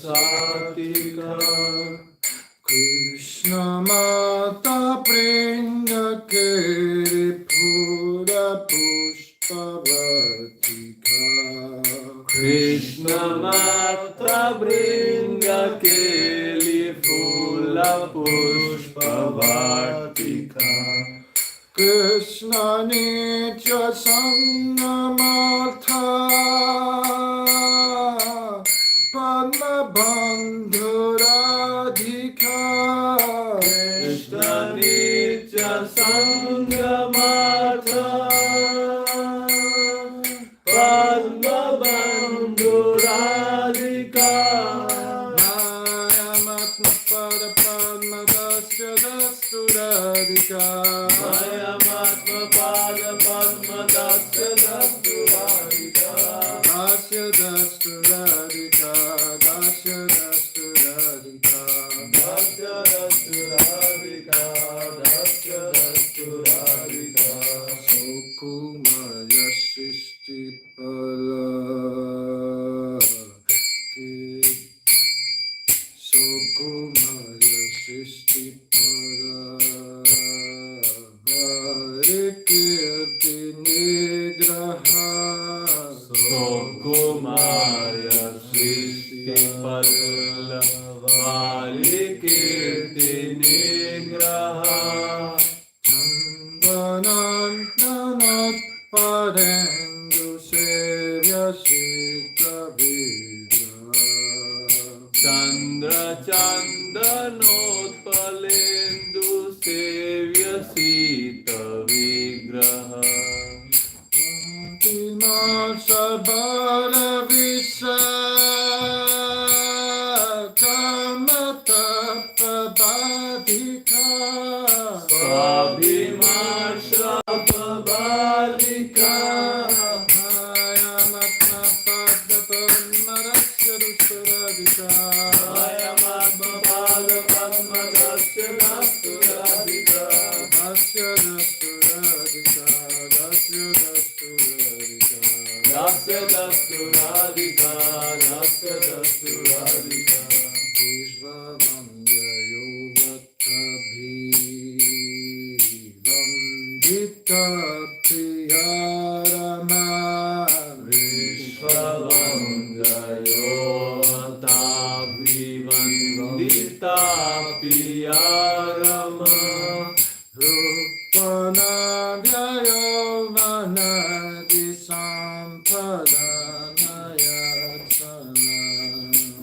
Satika Krishna Mata Pringa Keri Pura Pushpavatika Krishna Mata Bringa Keli Fula Pushpavatika Krishna Nitya Sangamatha Padma Bandhuradhika Krishna Nitya Sangamatha Padma Bandhuradhika Mayamatma Pada Padma Dasya Dasturadhika Mayamatma Pada Padma Dasya Dasturadhika Dasya Dasturadhika Dasya Dasturadhika Dasya Dasturadhika Dasya Dasturadhika Sukumaya Sisti Pala Sukumaya Sisti Pala Hare Kirti Nigraha Sokumaya Sristi Palla Valikirti Nigraha Chandanantanat Parendu Sevya Sita Vigra Chandra Chandanotpalendu Sevya Sita Vigraha Sabala Visa Kamata Pabadika Sabhimasha Pabadika Mayamatma Pada Padmarasya Dusuradika Mayamatma Pada Padma Dasya Dasturadhika Dasya Dasturadika Dasya Dasturadika Dasya Dasturadhika Dasya Dasturadhika Vishvavamya Yovatabhi Vandita Priyarama Vishvavam Jayo Vandita Piyarama Rupana Vyayo Vanadi Sampadanayatsana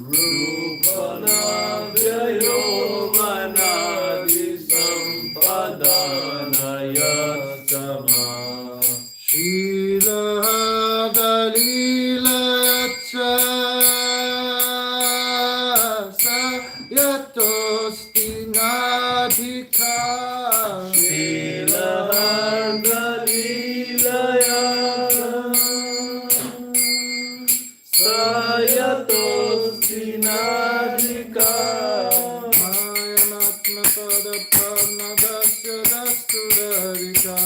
Rupana Vyayo Vanadi Sampadanayatsama Shila Dalila Yatsa Sayatosti Nadhika Shila Dalilaya Sayatostinadhika Mayamatma Pada Padma Dasya Dasturadhika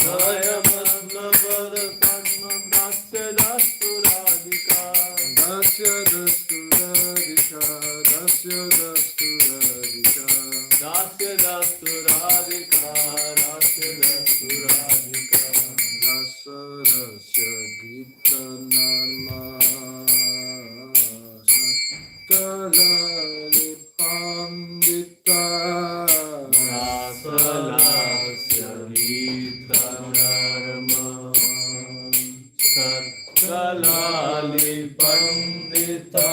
Mayamatma Pada Padma Dasya Dasturadhika Dasya Dasturadhika Dasya Dasturadhika Dasya Dasturadhika Dasya Dasturadhika Rasa Rasya Gita Narma Satkalali Pandita Rasalasya Gita Narma Satkalali Pandita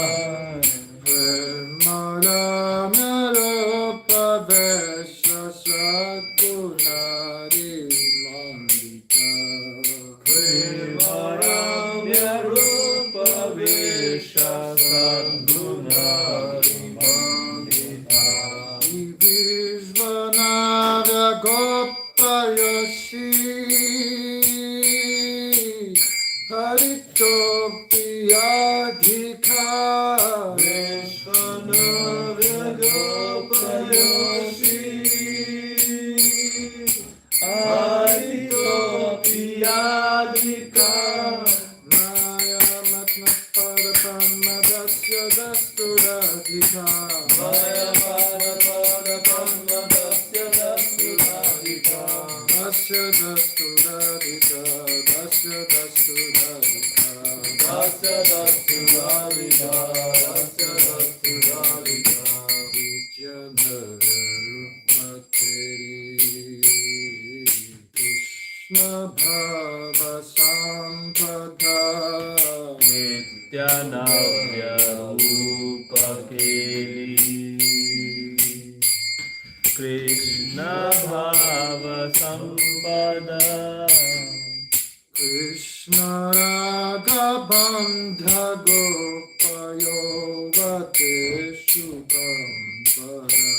Malamya Rupa Vesha Sadgunari Mandita Prevaramya Rupa Vesha Sadgunari Mandita Vishvanavya Gopayashi Haritopiyadhika Vishvanavya Gopayashi Haritopiyadhika Maya Matma Pada Padma Dasya Dasturadhika Mayapada Padma Dasya Dasturadhika Dasya Dasturadhika Dasya Dasturadhika Dasya Dasturadhika Dasya Dasturadhika Krishna Bhava Sampada Nityanavya Rupa Keli Krishna Bhava Sampada Krishna Raga Bandha Gopayogate Shubhampada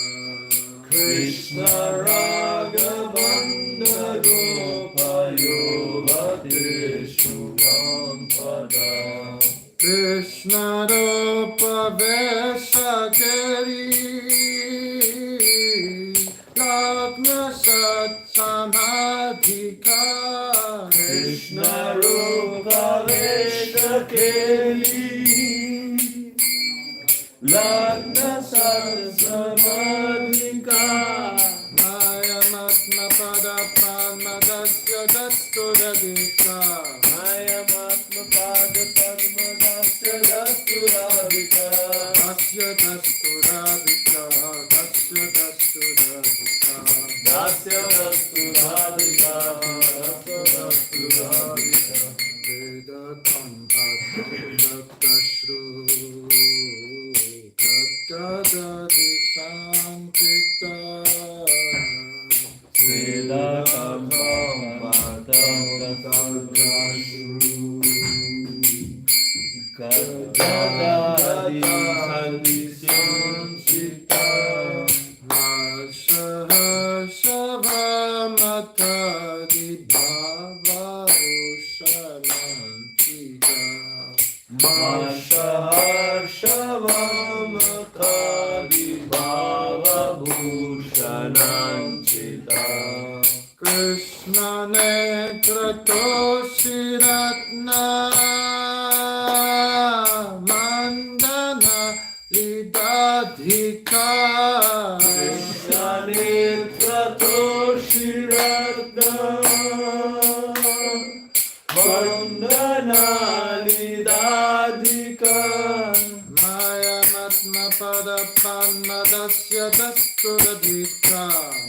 Krishna Raga Bandha Gopa Yogate Shubhampada Krishna Rupa Vesakari Lagna Sat Samadhika Krishna Rupa Veshakeli Lagna Samadhika Mayamatma Pada Padmadasya Dasturadhika Mayamatma Pada Padma Dasya Dasturadhika Dasya Dasturadhika Dasya Dasturadhika Dasya Dasturadhika Dasya Dasturadhika Vedatam Bhakta Bhakta Santita Vedatam Bhaktam Gadadadi Sandisyansita Vashavamata Dibhava Ushalantika Mashaharshavamaka Vibhava Bhushananchita Krishna Netra Toshiratna Mandana Lidadhika Krishna Netra Toshiratna Vandana Lidadhika Mayamatma Pada Padmadasya Dasturadhika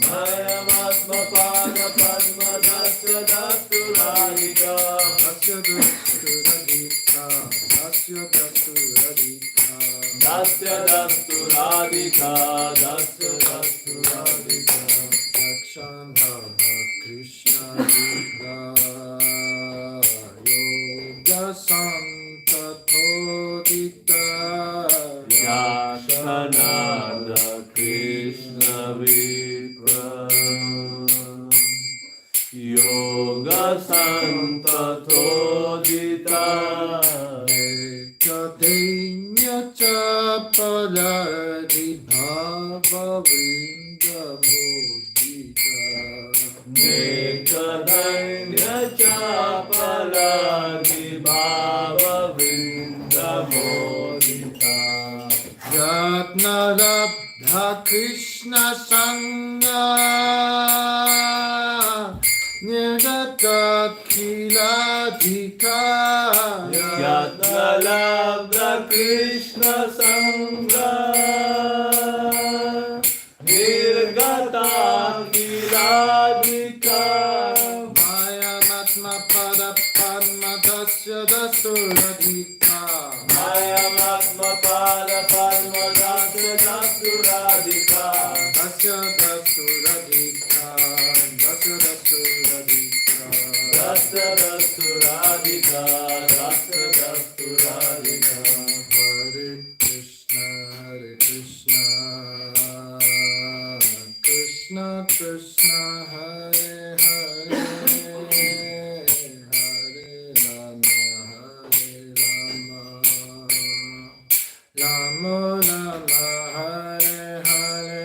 Mayamatma Pada Padma Dasya Dasturadhika Dasya Dasturadhika Dasya Dasturadhika Dasya Dasturadhika Dasya Dasturadhika Dakshana Krishna Vidra Yoga Santa Todita Yashanada Krishna Vipra Yoga Santa Todita Ekadenya Chapaladhi Bhava Vrindavan Nekadanya Chapala Vibhava Vrindamodita Yatna Radha Krishna Sangha Nirgata Kiladhika Yatna Labdha Krishna Sangha Nirgata Kiladhika Mayamatma Pada Padmadasya Dasuradhika Mayamatma Pada Padma Dasya Dasturadhika Dasya Dasuradhika Dasya Dasuradhika Dasya Dasturadhika Dasya Dasturadhika Hare Krishna Krishna Krishna Hare Hare Hare Rama Rama Rama Hare Hare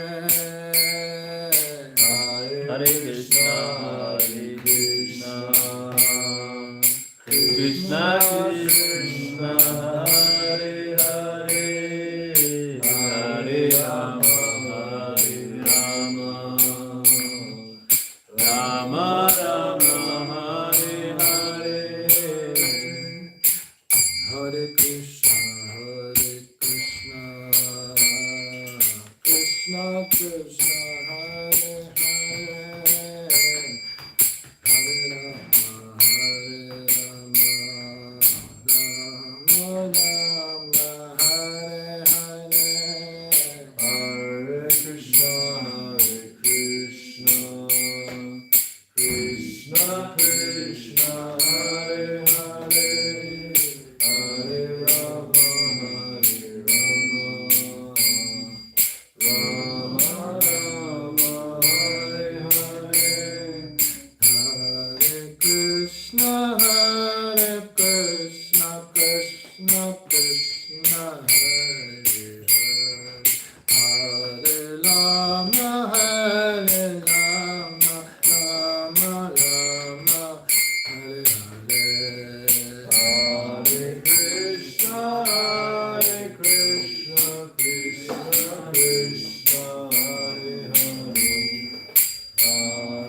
Hare Krishna Krishna Krishna Hare Hare Krishna Krishna Hare Hare Hare Rama Hare Rama Rama Rama Hare Hare Hare Krishna Krishna Krishna Hare Hare Hare Rama Rama Rama Hare Hare Hare Krishna Krishna Krishna Hare Hare Rama Hare Rama Rama Rama Hare Hare Hare Krishna Krishna Krishna Hare Hare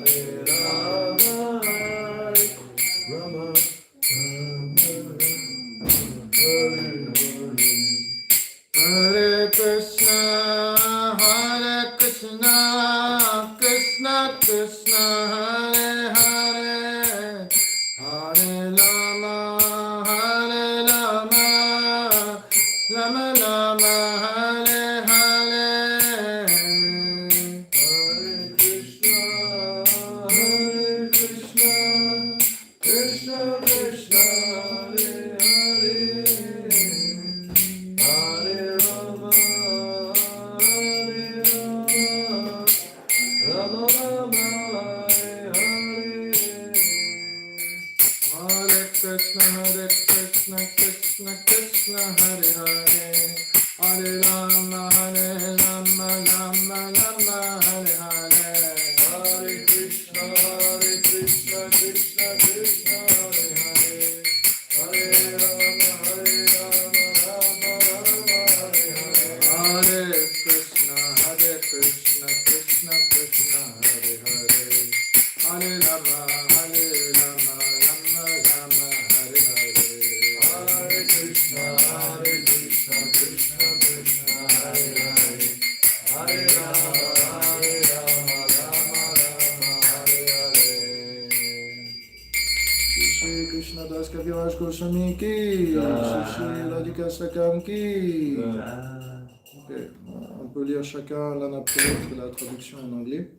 Hare Rama Hare Rama Hare Krishna Krishna Krishna Hare Hare Hare Rama Rama Rama Hare Hare Hare Krishna Krishna Krishna Hare Hare Hare Rama Rama Rama Hare Krishna Krishna Krishna Hare Hare Hare Rama Rama Rama Hare Hare Hare Krishna Krishna Krishna Hare Hare Hare Rama Rama Rama Hare Hare Hare Krishna Krishna Krishna Hare Hare Hare Rama Rama Rama Hare Hare Hare Krishna Krishna Krishna Hare Hare Hare Rama Rama Rama Hare Hare Shri Krishna Das Kaviraj Goswami ki Shri Radhika Sakam ki On peut lire chacun l'un après l'autre la traduction en anglais.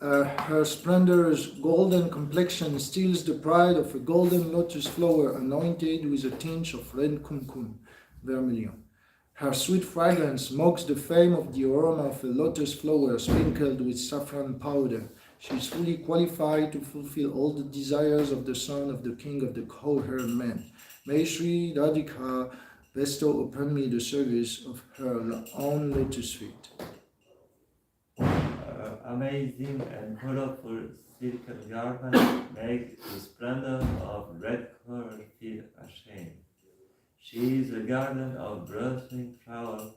Her splendor's golden complexion steals the pride of a golden lotus flower anointed with a tinge of red kumkum, vermilion. Her sweet fragrance mocks the fame of the aroma of a lotus flower sprinkled with saffron powder. She is fully qualified to fulfill all the desires of the son of the king of the cow-herd men. May Sri Radhika bestow upon me the service of her own lotus feet. Amazing and colorful silken garments make the splendor of red color feel ashamed. She is a garden of blossoming flowers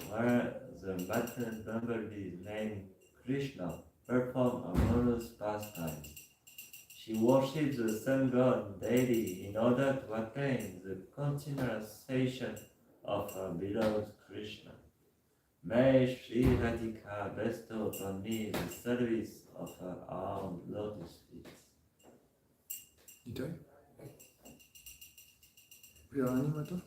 where the matin bumblebees named Krishna perform amorous pastimes. She worships the sun god daily in order to attain the continuation of her beloved Krishna. May Sri Radhika bestow upon me the service of her own lotus feet. Gita? Priyani Mata?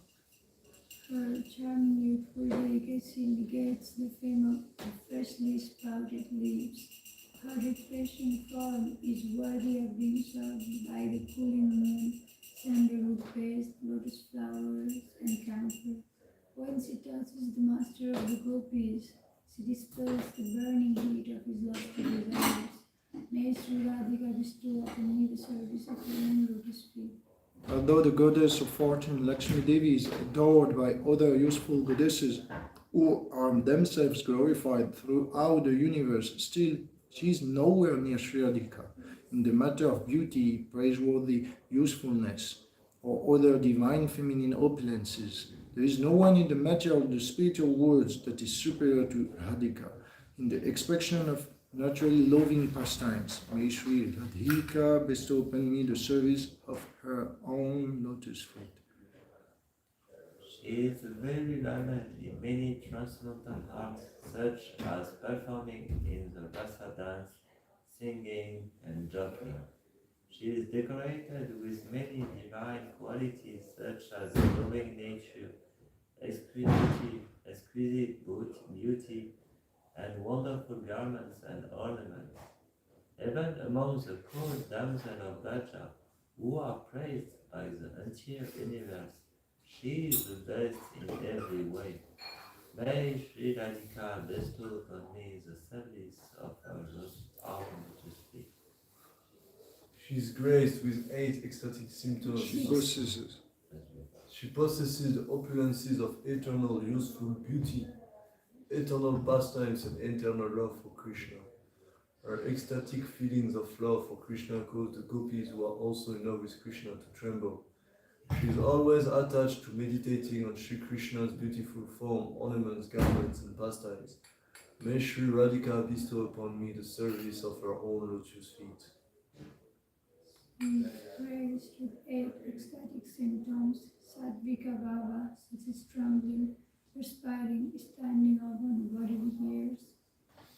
Her charming youthful delicacy negates the fame of freshly sprouted leaves. Her refreshing form is worthy of being served by the cooling moon, sandalwood paste, lotus flowers, and camphor. When she touches the master of the gopis, she dispels the burning heat of his lofty desires. May Sri Radhika bestow upon me the service of her own lotus feet. Although the goddess of fortune Lakshmi Devi is adored by other useful goddesses who are themselves glorified throughout the universe, still she is nowhere near Sri Radhika in the matter of beauty, praiseworthy usefulness, or other divine feminine opulences. There is no one in the matter of the spiritual worlds that is superior to Radhika in the expression of naturally loving pastimes. May Sri Radhika bestow upon me the service of her own lotus feet. She is very learned in many transcendental arts, such as performing in the rasa dance, singing, and joking. She is decorated with many divine qualities, such as loving nature, exquisite beauty, and wonderful garments and ornaments. Even among the poor damsels of Braja, who are praised by the entire universe, she is the best in every way. May Sri Radhika bestow upon me the service of her own lotus feet. She is graced with 8 ecstatic symptoms. She possesses the opulences of eternal useful beauty, eternal pastimes, and eternal love for Krishna. Her ecstatic feelings of love for Krishna cause the gopis who are also in love with Krishna to tremble. She is always attached to meditating on Sri Krishna's beautiful form, ornaments, garments, and pastimes. May Sri Radhika bestow upon me the service of her own lotus feet. Praised with 8 ecstatic symptoms, Sadvika Bhava, such as trembling, perspiring, standing up on bodily hairs,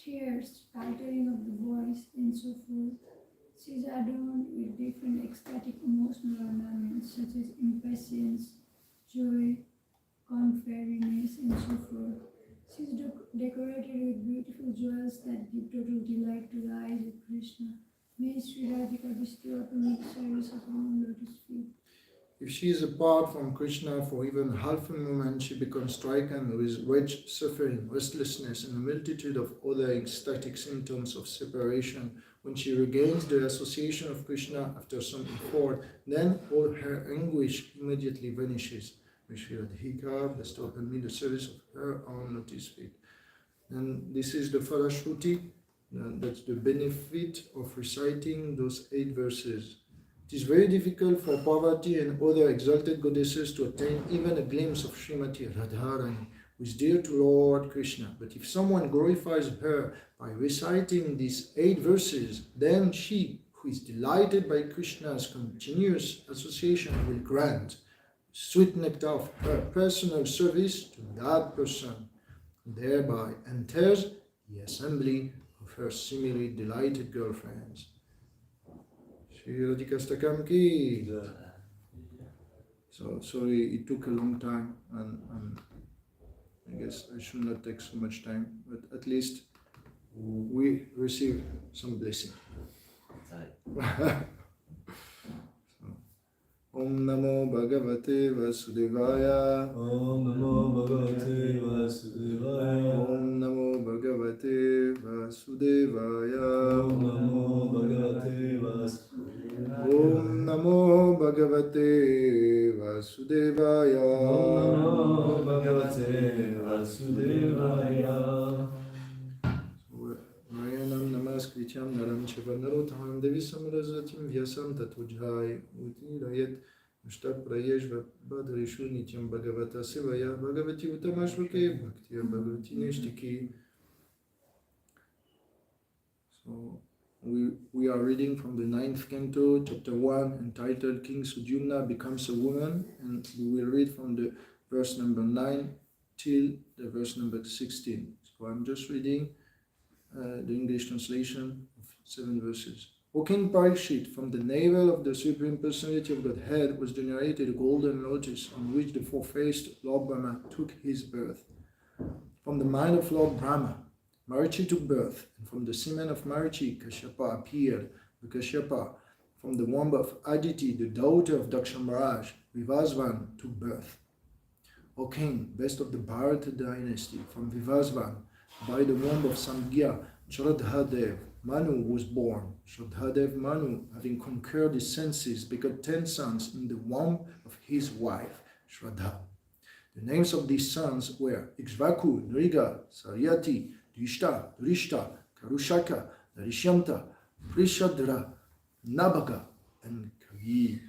tears, faltering of the voice, and so forth. She is adorned with different ecstatic emotional ornaments such as impatience, joy, contrariness, and so forth. She is decorated with beautiful jewels that give total delight to the eyes of Krishna. May Sri Radhika bestow upon me the service of her own lotus feet. If she is apart from Krishna for even half a moment, she becomes stricken with rage, suffering, restlessness, and a multitude of other ecstatic symptoms of separation. When she regains the association of Krishna after some effort, then all her anguish immediately vanishes. May Sri Radhika bestow upon me the service of her own lotus feet. And this is the Falashruti. That's the benefit of reciting those 8 verses. It is very difficult for Parvati and other exalted goddesses to attain even a glimpse of Srimati Radharani, who is dear to Lord Krishna. But if someone glorifies her by reciting these 8 verses, then she, who is delighted by Krishna's continuous association, will grant sweet nectar of her personal service to that person, and thereby enters the assembly of her similarly delighted girlfriends. Shri Radhika Stakam ki. So sorry it took a long time, and I guess I should not take so much time, but at least we receive some blessing. Om Namo Bhagavate Vasudevaya. Om Namo Bhagavate Vasudevaya. Om Namo Bhagavate Vasudevaya. Om Namo Bhagavate Vasudevaya. Om Namo Bhagavate Vasudevaya. Om Namo Bhagavate Vasudevaya. Rayanam namaskrityam naram cheva narottam devi samrajatim vyasam tatujhai utirayet Mushtaq prayeshva badrishu nityam bhagavata sevaya bhagavati utamashvake bhaktiya bhagavati neshtiki. So we are reading from the 9th canto, chapter 1, entitled King Sudyumna Becomes a Woman, and we will read from the verse number 9 till the verse number 16. So I'm just reading the English translation of 7 verses. O King Parikshit, from the navel of the Supreme Personality of Godhead was generated a golden lotus on which the four-faced Lord Brahma took his birth. From the mind of Lord Brahma, Marichi took birth, and from the semen of Marichi, Kashyapa appeared. Kashyapa, from the womb of Aditi, the daughter of Daksha Maharaj, Vivasvan took birth. O King, best of the Bharata dynasty, from Vivasvan, by the womb of Samgya, Shraddhadev, Manu was born. Shraddhadev Manu, having conquered his senses, begot 10 sons in the womb of his wife, Shraddha. The names of these sons were Ikshvaku, Nriga, Saryati, Drishta, Drishta, Karushaka, Narishyamta, Prishadra, Nabhaga, and Kagi.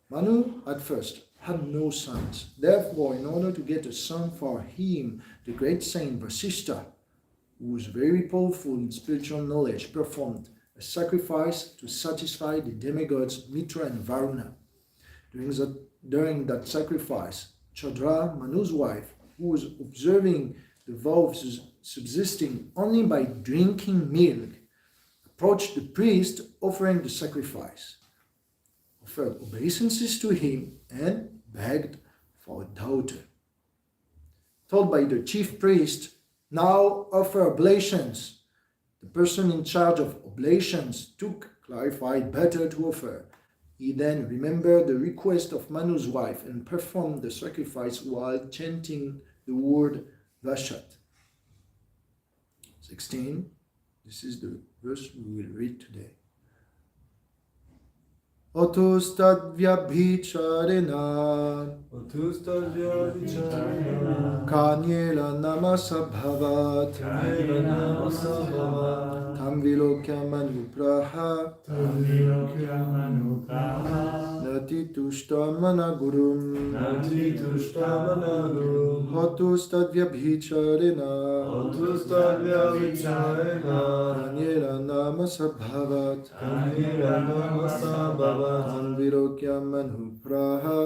Manu, at first, had no sons. Therefore, in order to get a son for him, the great saint Vasishtha, who was very powerful in spiritual knowledge, performed a sacrifice to satisfy the demigods Mitra and Varuna. During that sacrifice, Chadra, Manu's wife, who was observing the vows subsisting only by drinking milk, approached the priest offering the sacrifice, offered obeisances to him, and begged for a daughter. Told by the chief priest, now offer oblations. The person in charge of oblations clarified better to offer. He then remembered the request of Manu's wife and performed the sacrifice while chanting the word Vashat. 16. This is the verse we will read today. Otustad vyabhicharena Kanyela namasabhavat Tamvilokya manupraha Nati tushtamana gurum Otustad vyabhicharena Kanyela namasabhavat Tanvirokya manupraha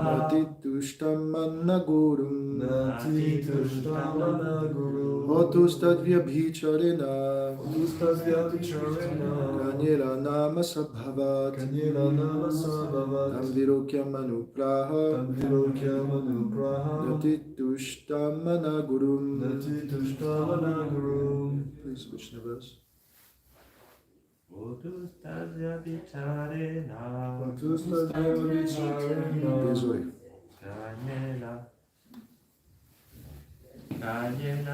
Nati tushtamana gurum Otustad vyabhicharena Kanyela nama sabhavat Tanvirokya manupraha Nati tushtamana gurum. Please switch the verse. Otustadya vicharena Desai. Kanyela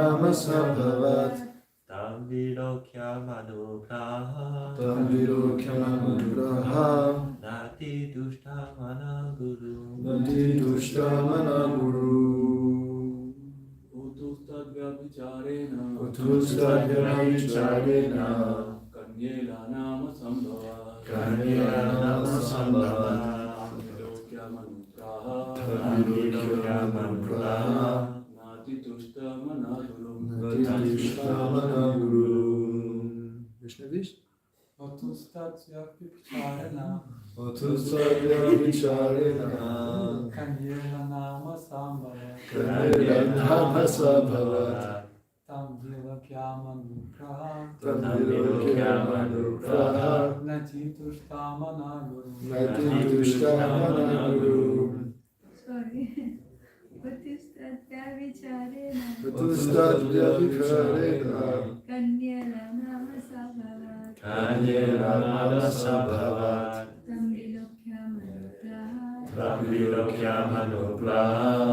namasabhavat Tamvilokya manupraha Nati dushtamana guru. Otustadya vicharena Kanyela nama sambhavat Tamvilokya manupraha Nati tushtamana guru. Vishnavis? Otustadya vicharena Kanyela nama sambhavat Tamvilokya manupraha Nati tushtamana guru. Sorry. Otustadya vicharena Kanyela nama sabhavat Tamvilokya manupraha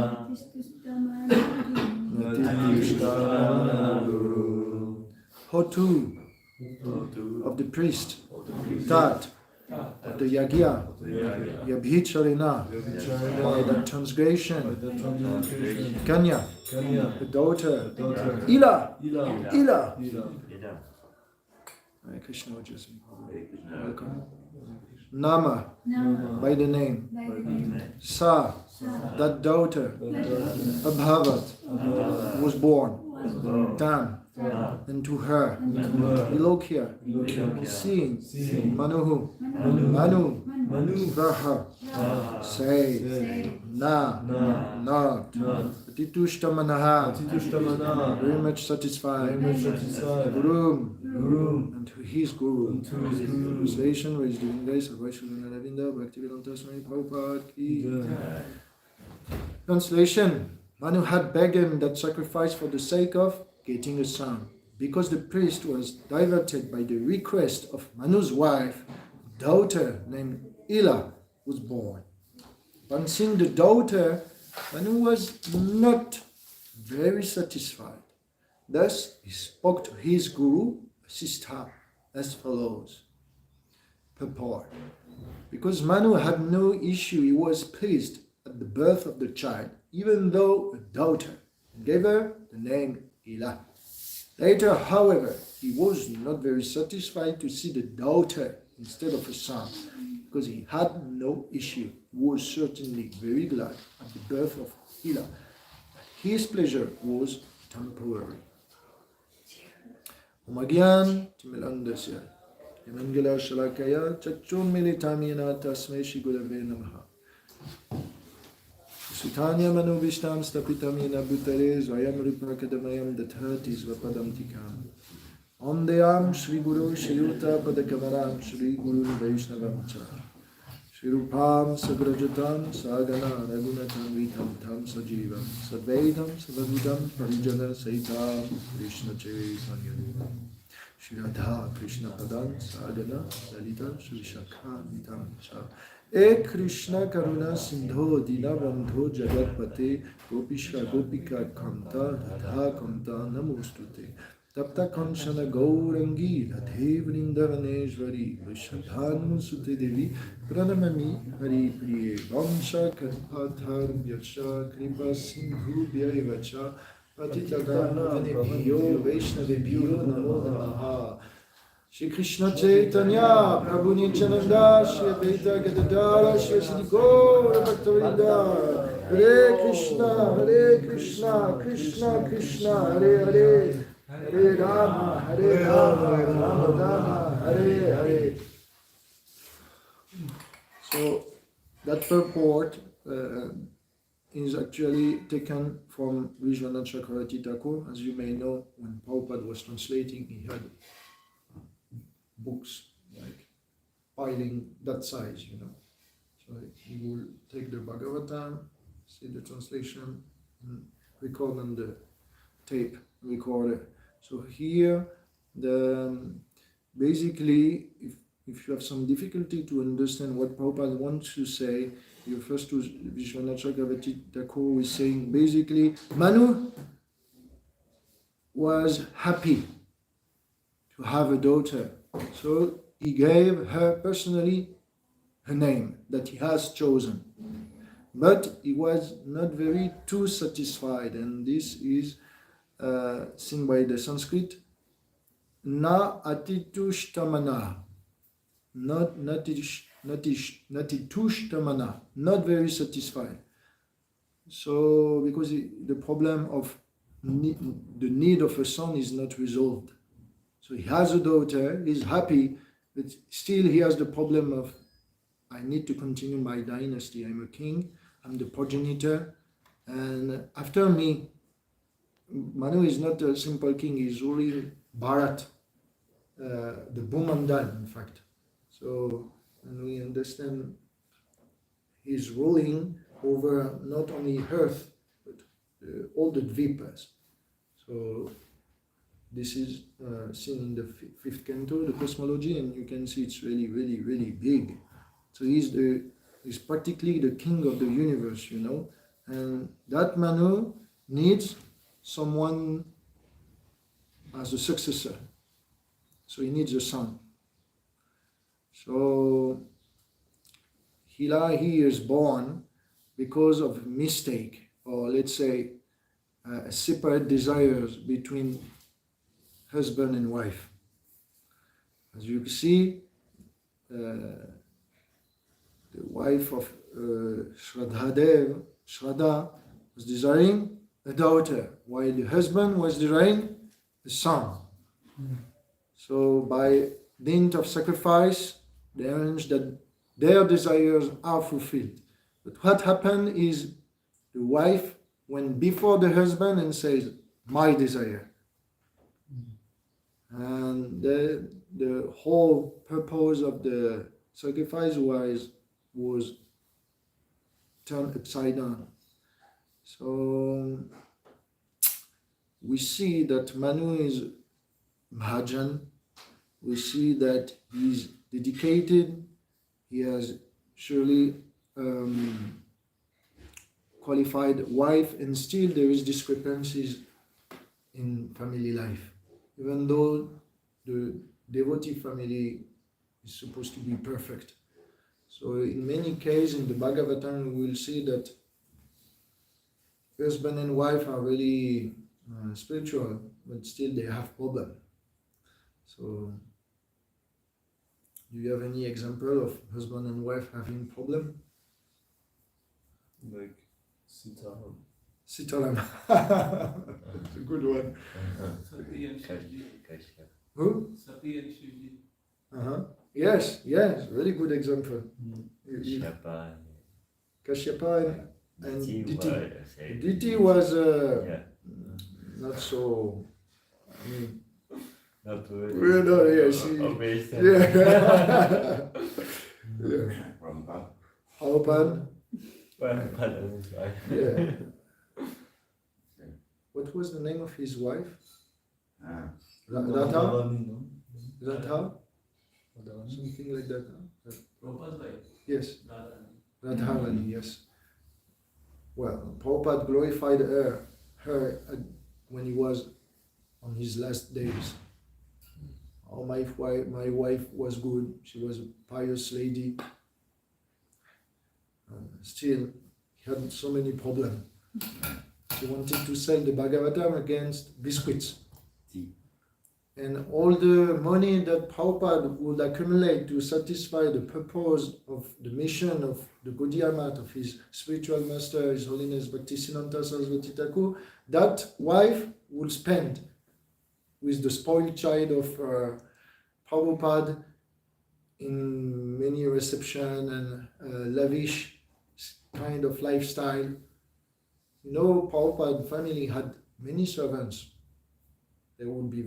Hotu of the priest, Tat of the Yagya, Yabhicharena, by the transgression, Kanya, the daughter, Ila. Hare Krishna, welcome. Nama, by the name. Sa, that daughter, Abhavat, was born. Tam, and to her, Vilokya, seeing, Manu, Raha, say, Na, not, Titushtamanaha, very much satisfied, Guru, and to his Guru. Translation, raised in English, Bhakti Yoga, Prabhupada ki. Translation. Manu had begged that sacrifice for the sake of getting a son. Because the priest was diverted by the request of Manu's wife, a daughter named Ila was born. Upon seeing the daughter, Manu was not very satisfied. Thus, he spoke to his guru, Vasistha, as follows. Purport. Because Manu had no issue, he was pleased at the birth of the child, even though a daughter, and gave her the name Ila. Later, however, he was not very satisfied to see the daughter instead of a son, because he had no issue. He was certainly very glad at the birth of Ila. His pleasure was temporary. Om Agyan Timilandasya Mangala Shalakaya Chachun Militamina Tasme Shigurave Namaha. Sutanya Manu Vishtam Stapitamina Bhutare Zwayam Rupa Kadamayam Dathati Svapadam Tikam. Omdeyam Shri Guru Shayuta Padakamaram Shri Guru Vaishnavam Cha. Shri Rupam Sagrajatam Sagana Ragunatam Vitam Tam Sajivam Sadvaidam Savadudam Parijana Saitam Krishna Chaitanya Shri Radha Krishna Padan Sagana Lalita Shri Shakha Vitam Cha. E Krishna Karuna Sindho Dinabandho Jagatpate Gopishka Gopika Kanta Radha Kanta Namostute Tapta Kanchana Gaurangi Radhe Vrindavaneshvari Vrishabhanu Sute Devi Pranamami Hari Priye Vamsha Kalpathar Vyasha Kripa Sindhu Vyaivacha Patitadana Vibhyo Vaishnavibhyo Namo Namaha Shri Krishna Chaitanya Prabhu Nityananda Shri Advaita Gadadara Shri Siddhi Gaura Bhaktavinda Hare Krishna Krishna Krishna Hare Hare Hare Rama Rama Rama Hare Hare. So that purport is actually taken from Vishwanath Chakravarti Thakur. As you may know, when Prabhupada was translating, he had books like piling that size, So he will take the Bhagavatam, see the translation, and record on the tape recorder. So here, basically, if you have some difficulty to understand what Prabhupada wants to say, you first to Vishwanath Chakravarti Thakur who is saying basically, Manu was happy to have a daughter. So he gave her personally her name that he has chosen. But he was not very too satisfied, and this is seen by the Sanskrit, na atitushtamana, not atitushtamana, not very satisfied. So because the problem of the need of a son is not resolved. So he has a daughter, he's happy, but still he has the problem of, I need to continue my dynasty. I'm a king, I'm the progenitor, and after me, Manu is not a simple king, he's ruling Bharat, the Bhumandal, in fact. So, and we understand he's ruling over not only earth, but all the dvipas. So, this is seen in the fifth canto, the cosmology, and you can see it's really, really, really big. So he's practically the king of the universe, and that Manu needs someone as a successor. So he needs a son. So he is born because of mistake, or let's say separate desires between husband and wife. As you can see, the wife of Shraddha was desiring a daughter, while the husband was desiring a son. So by dint of sacrifice, they arrange that their desires are fulfilled. But what happened is the wife went before the husband and says, my desire. And the whole purpose of the sacrifice was turned upside down. So we see that Manu is Mahajan. We see that he's dedicated. He has surely qualified wife, and still there is discrepancies in family life. Even though the devotee family is supposed to be perfect. So in many cases in the Bhagavatam we will see that husband and wife are really spiritual, but still they have problems. So do you have any example of husband and wife having problem? Like Sitaram. Sitaram. That's a good one. Sati and Shivji. Who? Sati and Shivji. Yes, very good example. Kashyapa. Kashyapa and Diti Diti. were, say, Diti was yeah, not so. I mean, not really. no, yeah, she. Obvious. Yeah. Prabhupada. Yeah. What was the name of his wife? Radha? Radha? Something like that. Huh? Yes. Radharani, yes. Well, Prabhupada glorified her when he was on his last days. Oh, my wife was good. She was a pious lady. Still, he had so many problems. She wanted to sell the Bhagavatam against biscuits. And all the money that Prabhupada would accumulate to satisfy the purpose of the mission of the Gaudiya Math, of his spiritual master, His Holiness Bhaktisiddhanta Saraswati Thakur, that wife would spend with the spoiled child of Prabhupada in many reception and lavish kind of lifestyle. You know, Prabhupada family had many servants. They would be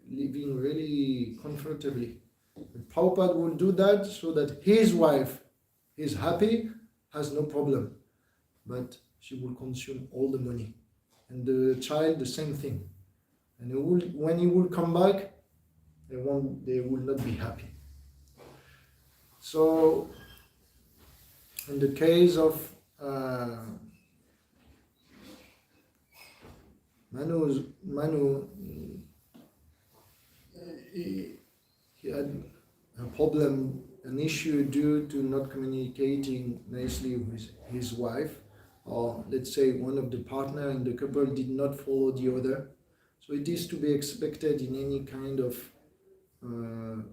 living really comfortably. And Prabhupada would do that so that his wife is happy, has no problem. But she will consume all the money. And the child, the same thing. And when he will come back, they will not be happy. So, in the case of Manu, he had a problem, an issue due to not communicating nicely with his wife, or let's say one of the partner in the couple did not follow the other. So it is to be expected in any kind of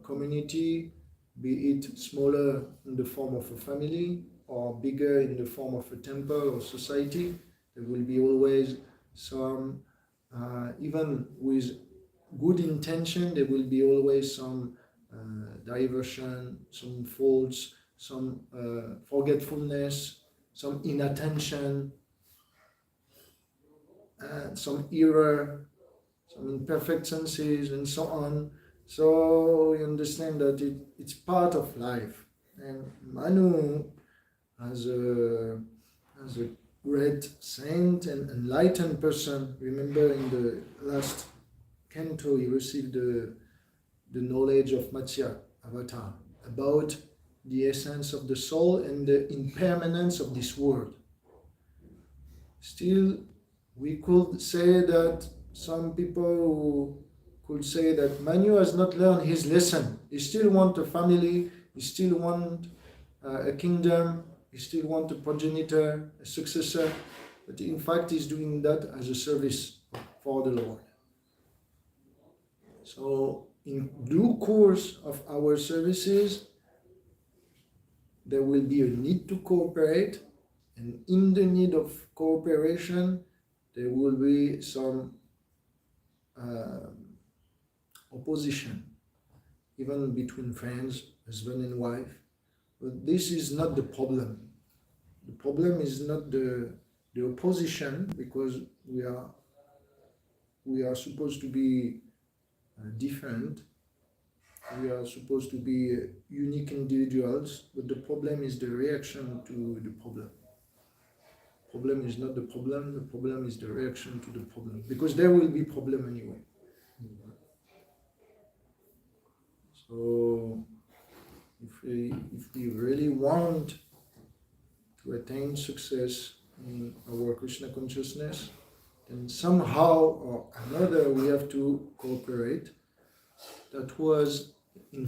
community, be it smaller in the form of a family or bigger in the form of a temple or society. There will be always some, even with good intention, there will be always some diversion, some faults, some forgetfulness, some inattention, some error, some imperfect senses, and so on. So you understand that it's part of life. And Manu, as a great saint and enlightened person, remember in the last canto he received the knowledge of Matsya Avatar about the essence of the soul and the impermanence of this world. Still, we could say that some people could say that Manu has not learned his lesson. He still wants a family, he still wants a kingdom, he still wants a progenitor, a successor, but in fact he's doing that as a service for the Lord. So in due course of our services, there will be a need to cooperate, and in the need of cooperation, there will be some opposition, even between friends, husband and wife. But this is not the problem. The problem is not the opposition, because we are supposed to be different. We are supposed to be unique individuals, but the problem is the reaction to the problem. Problem is not the problem is the reaction to the problem, because there will be problem anyway. So if we really want to attain success in our Krishna consciousness, then somehow or another we have to cooperate. That was in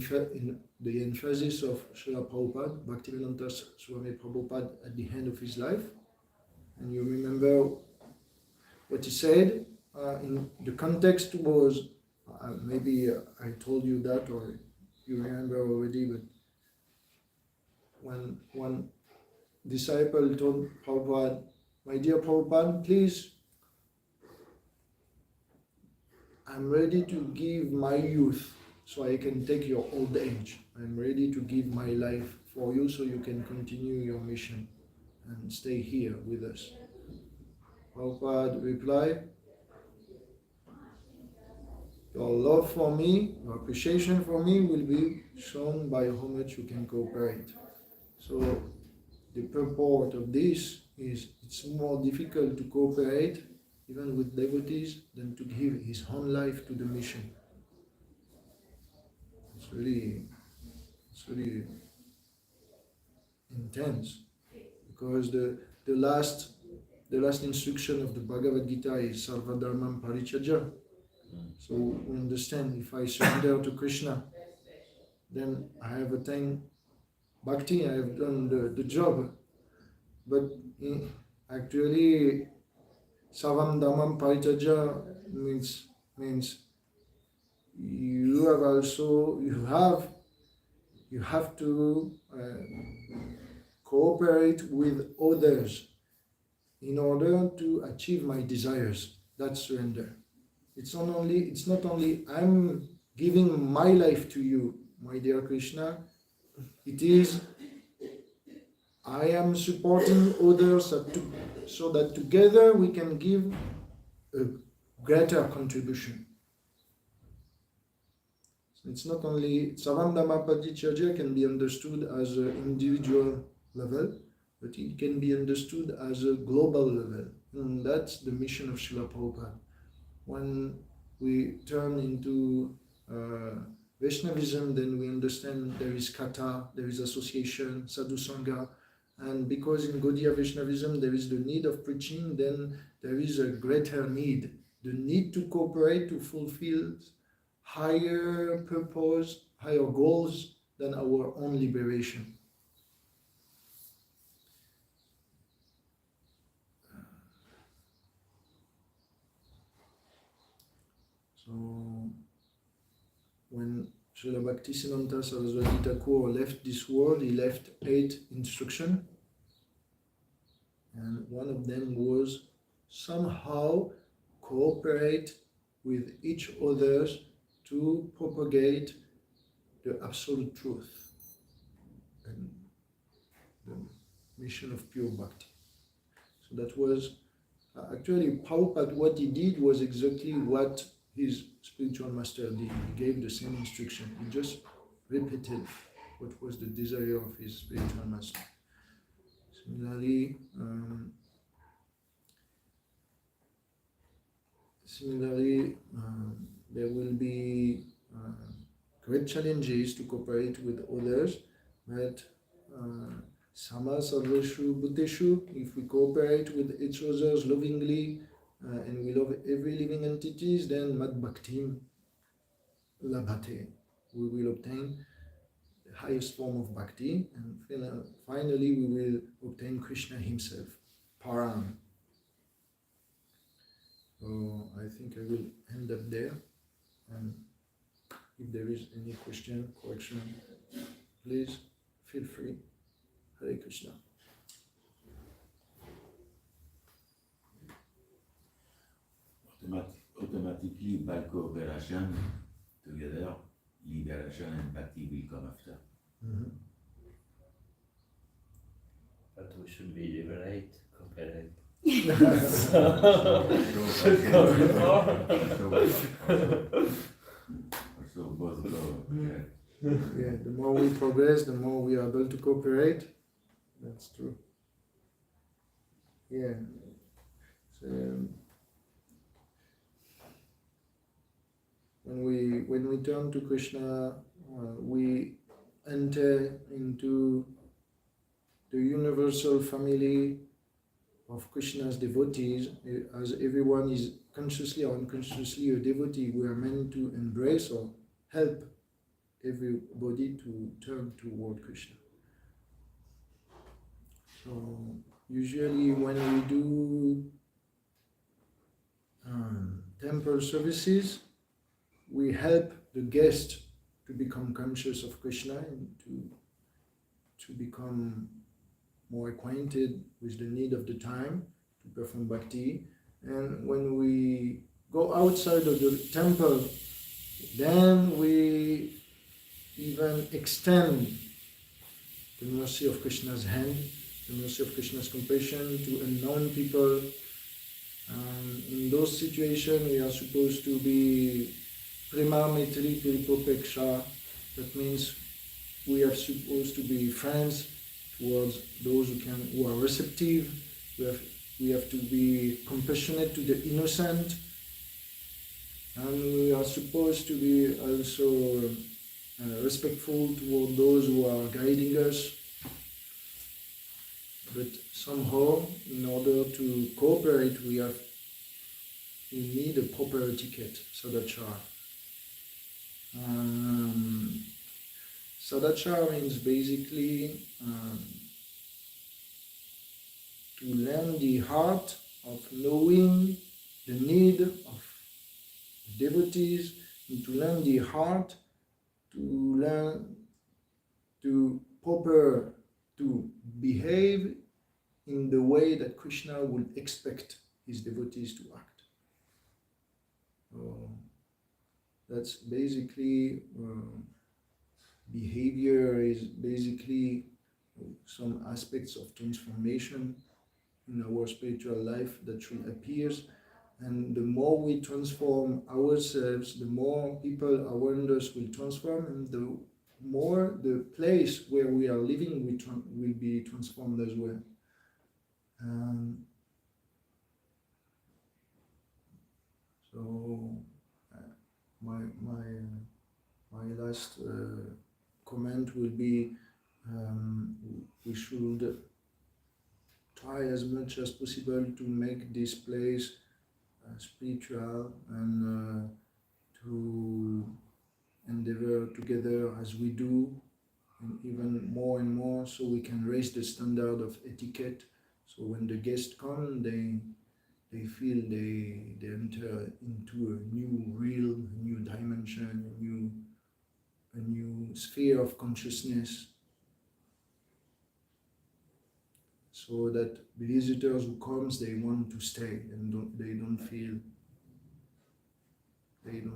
the emphasis of Srila Prabhupada, Bhaktivedanta Swami Prabhupada, at the end of his life. And you remember what he said in the context was, maybe I told you that or you remember already, but when one disciple told Prabhupada, "My dear Prabhupada, please, I'm ready to give my youth so I can take your old age. I'm ready to give my life for you so you can continue your mission and stay here with us. Prabhupada replied, your love for me, your appreciation for me will be shown by how much you can cooperate. So the purport of this is it's more difficult to cooperate even with devotees than to give his own life to the mission. It's really intense, because the last instruction of the Bhagavad Gita is sarvadharmam parityajya. So we understand, if I surrender to Krishna, then I have attained bhakti, I have done the job. But actually, savam dhammam parityajya means you have to cooperate with others in order to achieve my desires. That's surrender. It's not only I'm giving my life to you, my dear Krishna. It is I am supporting others so that together we can give a greater contribution. So it's not only Savam Dhamma Parityajya can be understood as an individual level, but it can be understood as a global level. And that's the mission of Srila Prabhupada. When we turn into Vaishnavism, then we understand there is katha, there is association, sadhu sangha, and because in Gaudiya Vaishnavism there is the need of preaching, then there is a greater need, the need to cooperate to fulfill higher purpose, higher goals than our own liberation. So, when Srila Bhaktisiddhanta Saraswati Thakur left this world, he left 8 instructions, and one of them was somehow cooperate with each other to propagate the absolute truth and the mission of pure bhakti. So that was actually Prabhupada, what he did was exactly what his spiritual master did. He gave the same instruction. He just repeated what was the desire of his spiritual master. Similarly, there will be great challenges to cooperate with others, but sama sarveshu bhuteshu, if we cooperate with each other lovingly, and we love every living entities, then mad bhaktim labhate. We will obtain the highest form of bhakti, and finally we will obtain Krishna himself, Param. So I think I will end up there, and if there is any question, correction, please feel free. Hare Krishna. Automatically, by cooperation together, liberation and bhakti will come after. Mm-hmm. But we should be liberate, cooperate. So both go. Yeah, the more we progress, the more we are able to cooperate. That's true. Yeah. So, when we turn to Krishna, we enter into the universal family of Krishna's devotees. As everyone is consciously or unconsciously a devotee, we are meant to embrace or help everybody to turn toward Krishna. So usually when we do temple services, we help the guest to become conscious of Krishna and to become more acquainted with the need of the time to perform bhakti. And when we go outside of the temple, Then we even extend the mercy of Krishna's hand, the mercy of Krishna's compassion to unknown people. In those situations, we are supposed to be prema maitri piripopeksha. That means we are supposed to be friends towards those who are receptive. We have to be compassionate to the innocent, and we are supposed to be also respectful toward those who are guiding us. But somehow, in order to cooperate, we need a proper etiquette, sadachara. Sadachara means basically to learn the heart of knowing the need of devotees, and to learn the heart to behave in the way that Krishna would expect his devotees to act. So that's basically behavior is basically some aspects of transformation in our spiritual life that should appear. And the more we transform ourselves, the more people around us will transform, and the more the place where we are living will be transformed as well. So my last comment will be we should try as much as possible to make this place spiritual, and to endeavor together as we do, and even more and more, so we can raise the standard of etiquette. So when the guests come, they feel they enter into a new realm, a new dimension, a new sphere of consciousness. So that visitors who comes, they want to stay, and they don't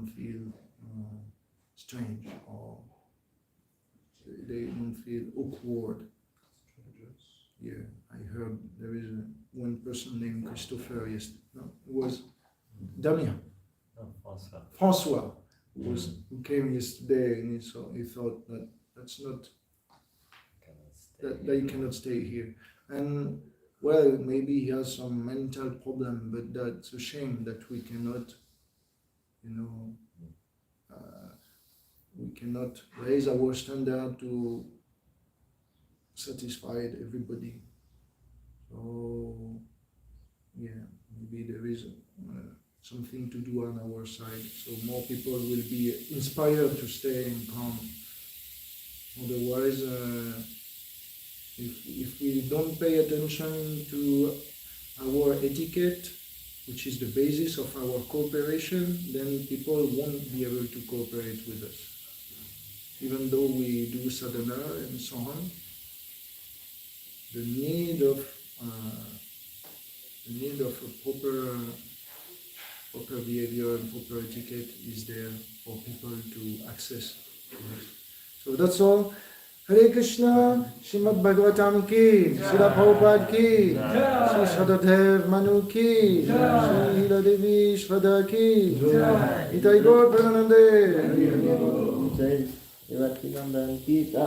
feel strange, or they don't feel awkward. Yeah, I heard there is one person named Christopher yesterday. No, it was Damien. François who came yesterday, and he thought that that's not that they cannot stay here. And well, maybe he has some mental problem, but that's a shame that we cannot, we cannot raise our standard to satisfy everybody. So yeah, maybe there is something to do on our side, so more people will be inspired to stay and come. Otherwise, if we don't pay attention to our etiquette, which is the basis of our cooperation, then people won't be able to cooperate with us. Even though we do sadhana and so on, the need of a proper behavior and proper etiquette is there for people to access. So that's all. Hare Krishna, Srimad Bhagavatam ki, Srila Prabhupada ki, Sri Shadadev Manu ki, Sri Hila Devi Shraddha ki, Itai Gaur Premanande, Revatinandana Gita.